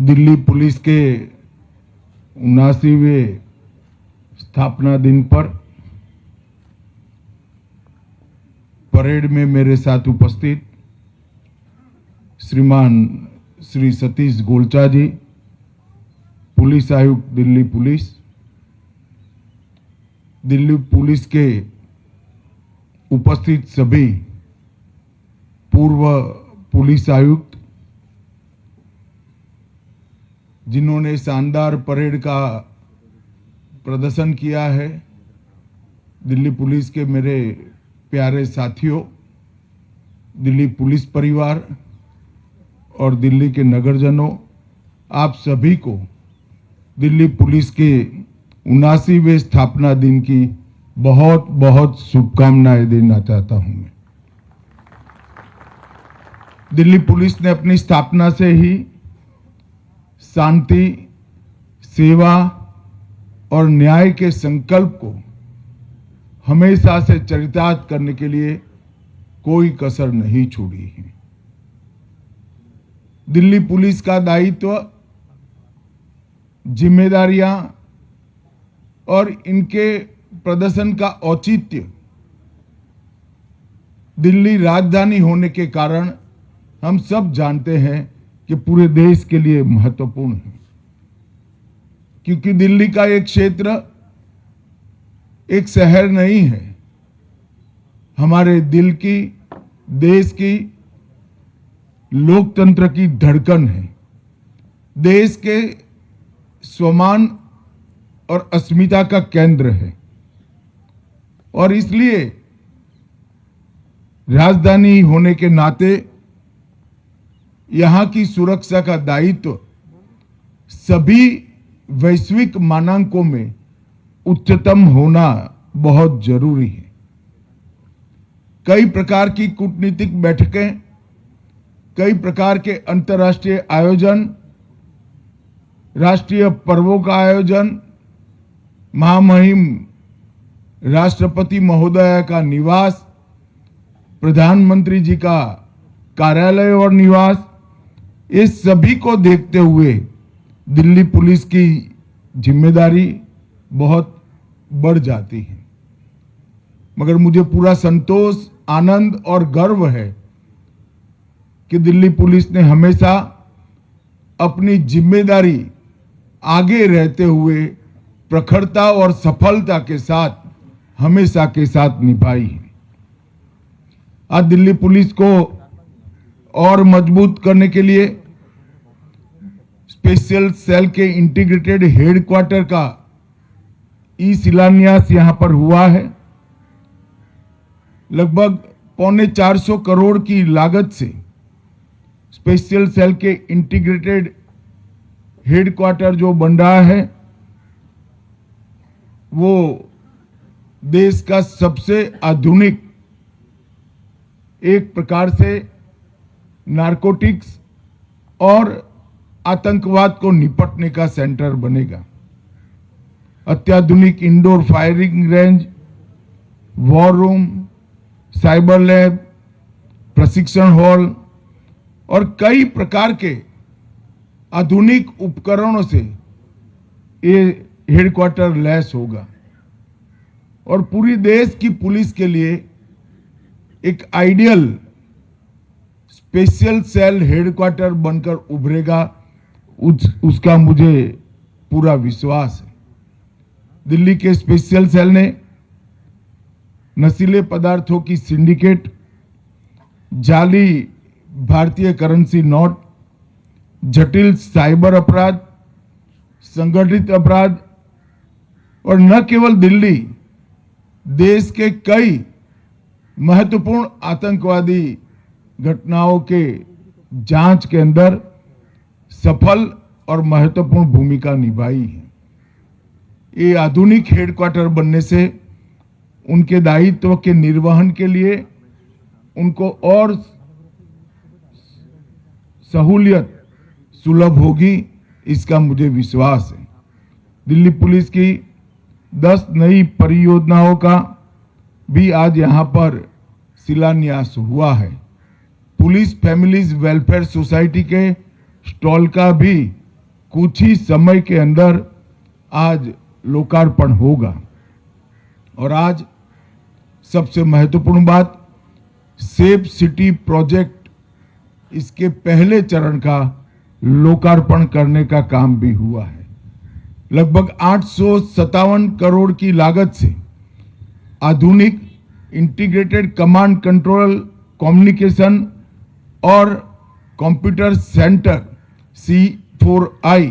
Delhi police के 79वें स्थापना दिन पर परेड में मेरे साथ उपस्थित श्रीमान श्री सतीश गोलचा जी, पुलिस आयुक्त दिल्ली पुलिस के उपस्थित सभी पूर्व पुलिस आयुक्त जिन्होंने शानदार परेड का प्रदर्शन किया है, दिल्ली पुलिस के मेरे प्यारे साथियों, दिल्ली पुलिस परिवार और दिल्ली के नगरजनों, आप सभी को दिल्ली पुलिस के 79वें स्थापना दिन की बहुत बहुत शुभकामनाएं देना चाहता हूं। मैं दिल्ली पुलिस ने अपनी स्थापना से ही शांति, सेवा और न्याय के संकल्प को हमेशा से चरितार्थ करने के लिए कोई कसर नहीं छोड़ी है। दिल्ली पुलिस का दायित्व, जिम्मेदारियां और इनके प्रदर्शन का औचित्य दिल्ली राजधानी होने के कारण हम सब जानते हैं कि पूरे देश के लिए महत्वपूर्ण है, क्योंकि दिल्ली का एक क्षेत्र एक शहर नहीं है, हमारे दिल की, देश की, लोकतंत्र की धड़कन है, देश के स्वाभिमान और अस्मिता का केंद्र है। और इसलिए राजधानी होने के नाते यहां की सुरक्षा का दायित्व सभी वैश्विक मानकों में उच्चतम होना बहुत जरूरी है। कई प्रकार की कूटनीतिक बैठकें, कई प्रकार के अंतर्राष्ट्रीय आयोजन, राष्ट्रीय पर्वों का आयोजन, महामहिम राष्ट्रपति महोदय का निवास, प्रधानमंत्री जी का कार्यालय और निवास, इस सभी को देखते हुए दिल्ली पुलिस की जिम्मेदारी बहुत बढ़ जाती है। मगर मुझे पूरा संतोष, आनंद और गर्व है कि दिल्ली पुलिस ने हमेशा अपनी जिम्मेदारी आगे रहते हुए प्रखरता और सफलता के साथ हमेशा के साथ निभाई है। आज दिल्ली पुलिस को और मजबूत करने के लिए स्पेशल सेल के इंटीग्रेटेड हेडक्वार्टर का शिलान्यास यहां पर हुआ है। लगभग 450 करोड़ की लागत से स्पेशल सेल के इंटीग्रेटेड हेडक्वार्टर जो बन रहा है, वो देश का सबसे आधुनिक, एक प्रकार से नारकोटिक्स और आतंकवाद को निपटने का सेंटर बनेगा। अत्याधुनिक indoor firing range, war room, cyber lab, प्रशिक्षण हॉल और कई प्रकार के आधुनिक उपकरणों से ये हेडक्वार्टर लैस होगा और पूरी देश की पुलिस के लिए एक आइडियल स्पेशल सेल हेडक्वार्टर बनकर उभरेगा, उसका मुझे पूरा विश्वास है। दिल्ली के स्पेशल सेल ने नशीले पदार्थों की सिंडिकेट, जाली भारतीय करेंसी नोट, जटिल साइबर अपराध, संगठित अपराध और न केवल दिल्ली, देश के कई महत्वपूर्ण आतंकवादी घटनाओं के जांच के अंदर सफल और महत्वपूर्ण भूमिका निभाई है। ये आधुनिक हेडक्वार्टर बनने से उनके दायित्व के निर्वहन के लिए उनको और सहूलियत सुलभ होगी, इसका मुझे विश्वास है। दिल्ली पुलिस की 10 नई परियोजनाओं का भी आज यहां पर शिलान्यास हुआ है। पुलिस फैमिलीज वेलफेयर सोसाइटी के स्टॉल का भी कुछ ही समय के अंदर आज लोकार्पण होगा। और आज सबसे महत्वपूर्ण बात, सेफ सिटी प्रोजेक्ट, इसके पहले चरण का लोकार्पण करने का काम भी हुआ है। लगभग 857 करोड़ की लागत से आधुनिक इंटीग्रेटेड कमांड कंट्रोल, कम्युनिकेशन और कंप्यूटर सेंटर C4I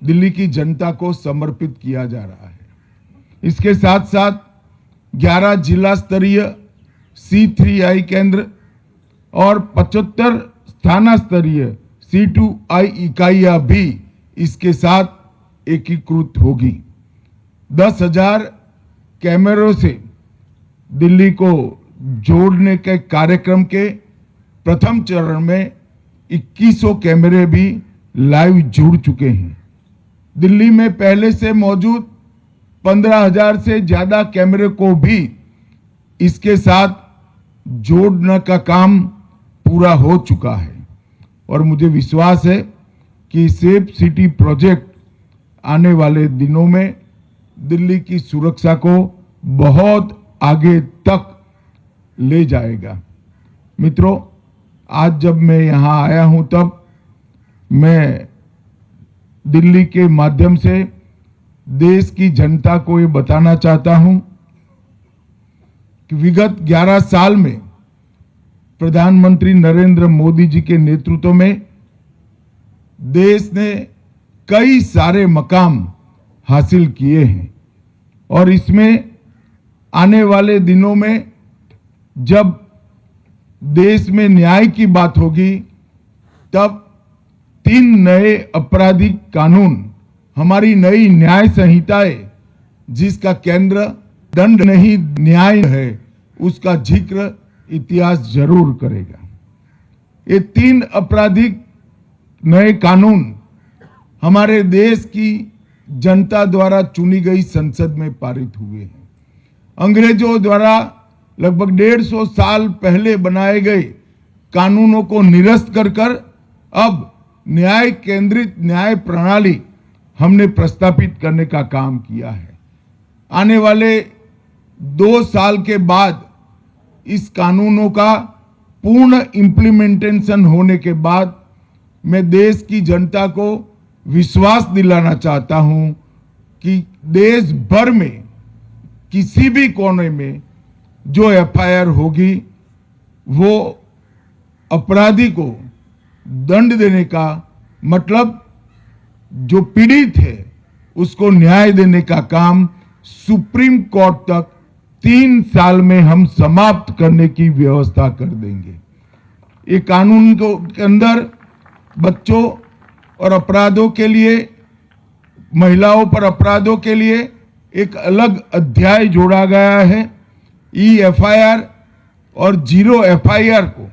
दिल्ली की जनता को समर्पित किया जा रहा है। इसके साथ साथ 11 जिला स्तरीय C3I केंद्र और 75 स्थाना स्तरीय C2I इकाइयां भी इसके साथ एकीकृत होगी। 10,000 कैमरों से दिल्ली को जोड़ने के कार्यक्रम के प्रथम चरण में 2100 कैमरे भी लाइव जुड़ चुके हैं। दिल्ली में पहले से मौजूद 15,000 से ज्यादा कैमरे को भी इसके साथ जोड़ने का काम पूरा हो चुका है। और मुझे विश्वास है कि सेफ सिटी प्रोजेक्ट आने वाले दिनों में दिल्ली की सुरक्षा को बहुत आगे तक ले जाएगा। मित्रों, आज जब मैं यहां आया हूं तब मैं दिल्ली के माध्यम से देश की जनता को ये बताना चाहता हूं कि विगत 11 साल में प्रधानमंत्री नरेंद्र मोदी जी के नेतृत्व में देश ने कई सारे मकाम हासिल किए हैं। और इसमें आने वाले दिनों में जब देश में न्याय की बात होगी तब 3 नए आपराधिक कानून, हमारी नई न्याय संहिताएं, जिसका केंद्र दंड नहीं न्याय है, उसका जिक्र इतिहास जरूर करेगा। ये 3 आपराधिक नए कानून हमारे देश की जनता द्वारा चुनी गई संसद में पारित हुए हैं। अंग्रेजों द्वारा लगभग 150 साल पहले बनाए गए कानूनों को निरस्त कर अब न्याय केंद्रित न्याय प्रणाली हमने प्रस्तापित करने का काम किया है। आने वाले 2 साल के बाद इस कानूनों का पूर्ण इंप्लीमेंटेशन होने के बाद मैं देश की जनता को विश्वास दिलाना चाहता हूं कि देश भर में किसी भी कोने में जो FIR होगी वो अपराधी को दंड देने का मतलब जो पीड़ित है उसको न्याय देने का काम सुप्रीम कोर्ट तक 3 साल में हम समाप्त करने की व्यवस्था कर देंगे। ये कानून के अंदर बच्चों और अपराधों के लिए, महिलाओं पर अपराधों के लिए एक अलग अध्याय जोड़ा गया है। EFIR और 0 FIR को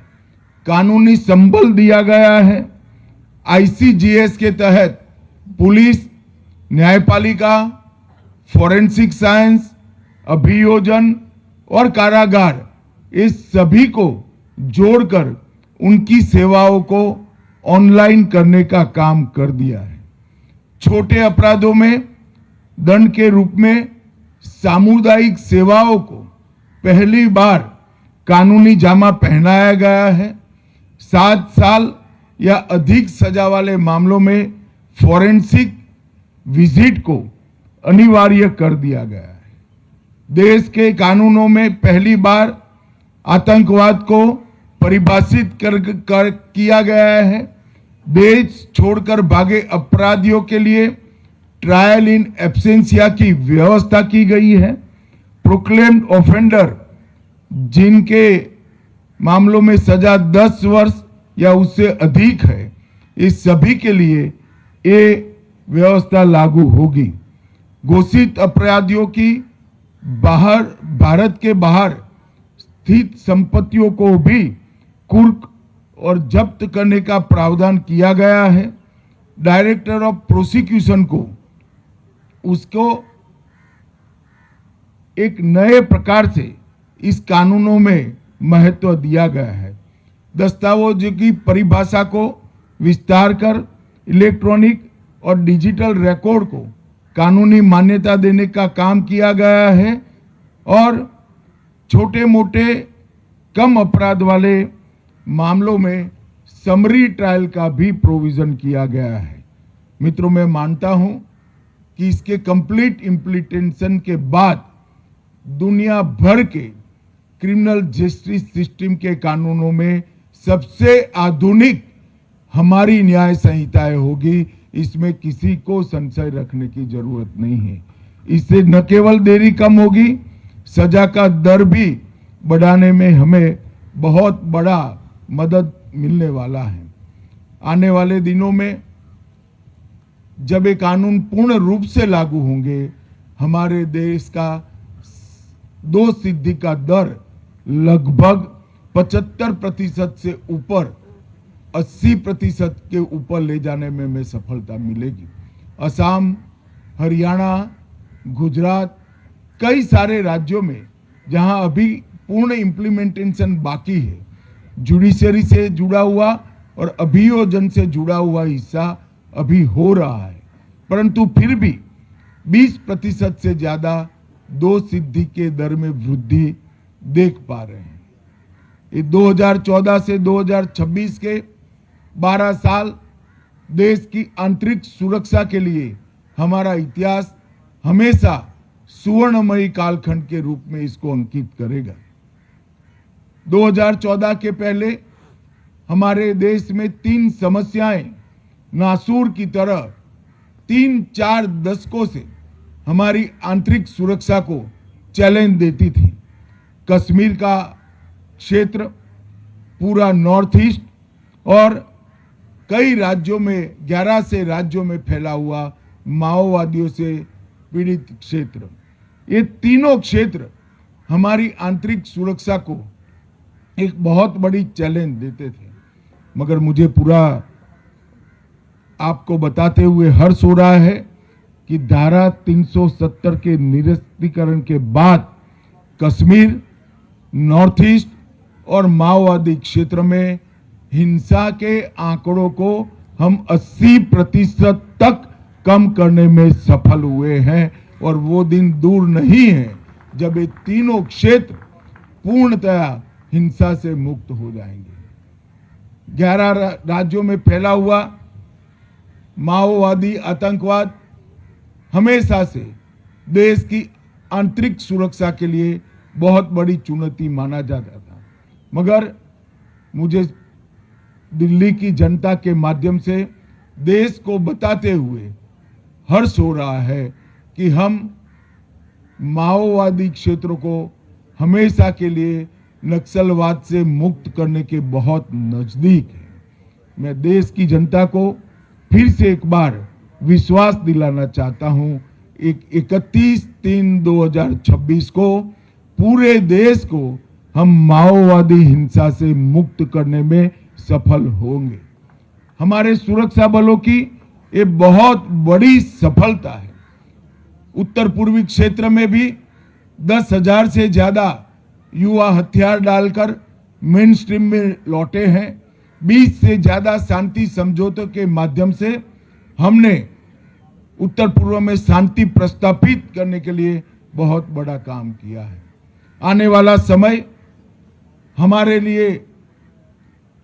कानूनी संबल दिया गया है। ICGS के तहत पुलिस, न्यायपालिका, फॉरेंसिक साइंस, अभियोजन और कारागार, इस सभी को जोड़कर उनकी सेवाओं को ऑनलाइन करने का काम कर दिया है। छोटे अपराधों में दंड के रूप में सामुदायिक सेवाओं को पहली बार कानूनी जामा पहनाया गया है। 7 साल या अधिक सजा वाले मामलों में फॉरेंसिक विजिट को अनिवार्य कर दिया गया है। देश के कानूनों में पहली बार आतंकवाद को परिभाषित किया गया है। देश छोड़कर भागे अपराधियों के लिए ट्रायल इन एब्सेंसिया की व्यवस्था की गई है। प्रोक्लेम्ड ऑफेंडर जिनके मामलों में सजा 10 वर्ष या उससे अधिक है, इस सभी के लिए ये व्यवस्था लागू होगी। घोषित अपराधियों की भारत के बाहर स्थित संपत्तियों को भी कुर्क और जब्त करने का प्रावधान किया गया है। डायरेक्टर ऑफ प्रोसिक्यूशन को उसको एक नए प्रकार से इस कानूनों में महत्व दिया गया है। दस्तावेजों की परिभाषा को विस्तार कर इलेक्ट्रॉनिक और डिजिटल रिकॉर्ड को कानूनी मान्यता देने का काम किया गया है और छोटे मोटे कम अपराध वाले मामलों में समरी ट्रायल का भी प्रोविजन किया गया है। मित्रों, मैं मानता हूं कि इसके कंप्लीट इम्प्लीमेंटेशन के बाद दुनिया भर के क्रिमिनल जस्टिस सिस्टम के कानूनों में सबसे आधुनिक हमारी न्याय संहिताएं होगी। इसमें किसी को संशय रखने की जरूरत नहीं है। इससे न केवल देरी कम होगी, सजा का दर भी बढ़ाने में हमें बहुत बड़ा मदद मिलने वाला है। आने वाले दिनों में जब ये कानून पूर्ण रूप से लागू होंगे, हमारे देश का दोष सिद्धि का दर लगभग 75% से ऊपर 80% के ऊपर ले जाने में हमें सफलता मिलेगी। असम, हरियाणा, गुजरात, कई सारे राज्यों में जहां अभी पूर्ण इम्प्लीमेंटेशन बाकी है, जुडिशरी से जुड़ा हुआ और अभियोजन से जुड़ा हुआ हिस्सा अभी हो रहा है, परंतु फिर भी 20% से ज्यादा दोष सिद्धि के दर में वृद्धि देख पा रहे हैं। ये 2014 से 2026 के 12 साल देश की आंतरिक सुरक्षा के लिए हमारा इतिहास हमेशा सुवर्णमयी कालखंड के रूप में इसको अंकित करेगा। 2014 के पहले हमारे देश में 3 समस्याएं नासूर की तरह 3-4 दशकों से हमारी आंतरिक सुरक्षा को चैलेंज देती थी। कश्मीर का क्षेत्र, पूरा नॉर्थ ईस्ट और कई राज्यों में 11 से राज्यों में फैला हुआ माओवादियों से पीड़ित क्षेत्र, ये तीनों क्षेत्र हमारी आंतरिक सुरक्षा को एक बहुत बड़ी चैलेंज देते थे। मगर मुझे पूरा आपको बताते हुए हर्ष हो रहा है कि धारा 370 के निरस्तीकरण के बाद कश्मीर, नॉर्थ ईस्ट और माओवादी क्षेत्र में हिंसा के आंकड़ों को हम 80% तक कम करने में सफल हुए हैं और वो दिन दूर नहीं है जब ये तीनों क्षेत्र पूर्णतया हिंसा से मुक्त हो जाएंगे। 11 राज्यों में फैला हुआ माओवादी आतंकवाद हमेशा से देश की आंतरिक सुरक्षा के लिए बहुत बड़ी चुनौती माना जाता था, मगर मुझे दिल्ली की जनता के माध्यम से देश को बताते हुए हर्ष हो रहा है कि हम माओवादी क्षेत्रों को हमेशा के लिए नक्सलवाद से मुक्त करने के बहुत नजदीक है। मैं देश की जनता को फिर से एक बार विश्वास दिलाना चाहता हूं, 31/3/2026 को पूरे देश को हम माओवादी हिंसा से मुक्त करने में सफल होंगे। हमारे सुरक्षा बलों की ये बहुत बड़ी सफलता है। उत्तर पूर्वी क्षेत्र में भी 10,000 से ज्यादा युवा हथियार डालकर मेन स्ट्रीम में लौटे हैं। 20 से ज्यादा शांति समझौतों के माध्यम से हमने उत्तर पूर्व में शांति प्रस्थापित करने के लिए बहुत बड़ा काम किया है। आने वाला समय हमारे लिए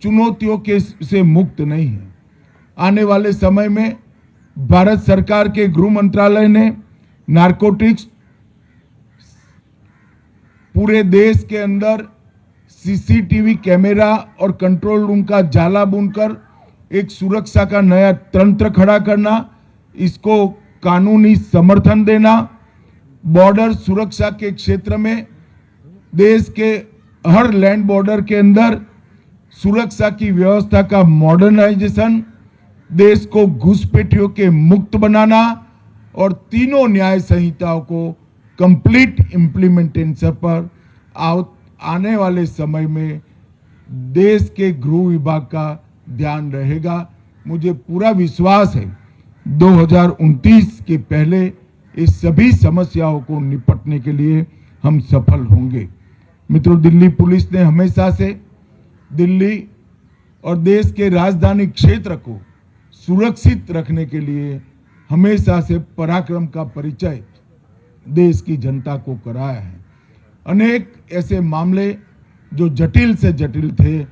चुनौतियों के से मुक्त नहीं है। आने वाले समय में भारत सरकार के गृह मंत्रालय ने नारकोटिक्स पूरे देश के अंदर सीसीटीवी कैमरा और कंट्रोल रूम का जाला बुनकर एक सुरक्षा का नया तंत्र खड़ा करना, इसको कानूनी समर्थन देना, बॉर्डर सुरक्षा के क्षेत्र में देश के हर लैंड बॉर्डर के अंदर सुरक्षा की व्यवस्था का मॉडर्नाइजेशन, देश को घुसपैठियों के मुक्त बनाना और तीनों न्याय संहिताओं को कंप्लीट इम्प्लीमेंटेशन पर आने वाले समय में देश के गृह विभाग का ध्यान रहेगा। मुझे पूरा विश्वास है 2029 के पहले इस सभी समस्याओं को निपटने के लिए हम सफल होंगे। मित्रों, दिल्ली पुलिस ने हमेशा से दिल्ली और देश के राजधानी क्षेत्र को सुरक्षित रखने के लिए हमेशा से पराक्रम का परिचय देश की जनता को कराया है। अनेक ऐसे मामले जो जटिल से जटिल थे,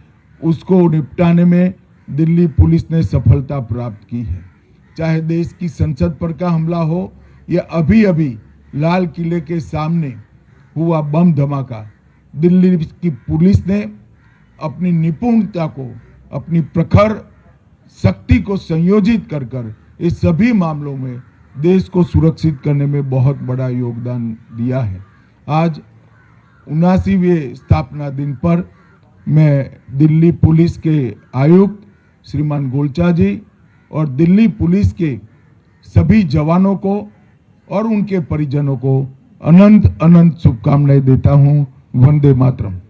उसको निपटाने में दिल्ली पुलिस ने सफलता प्राप्त की है। चाहे देश की संसद पर का हमला हो या अभी अभी लाल किले के सामने हुआ बम धमाका, दिल्ली की पुलिस ने अपनी निपुणता को, अपनी प्रखर शक्ति को संयोजित कर कर इस सभी मामलों में देश को सुरक्षित करने में बहुत बड़ा योगदान दिया है। आज 79वें स्थापना दिन पर मैं दिल्ली पुलिस के आयुक्त श्रीमान गोलचा जी और दिल्ली पुलिस के सभी जवानों को और उनके परिजनों को अनंत अनंत शुभकामनाएं देता हूं। वंदे मातरम।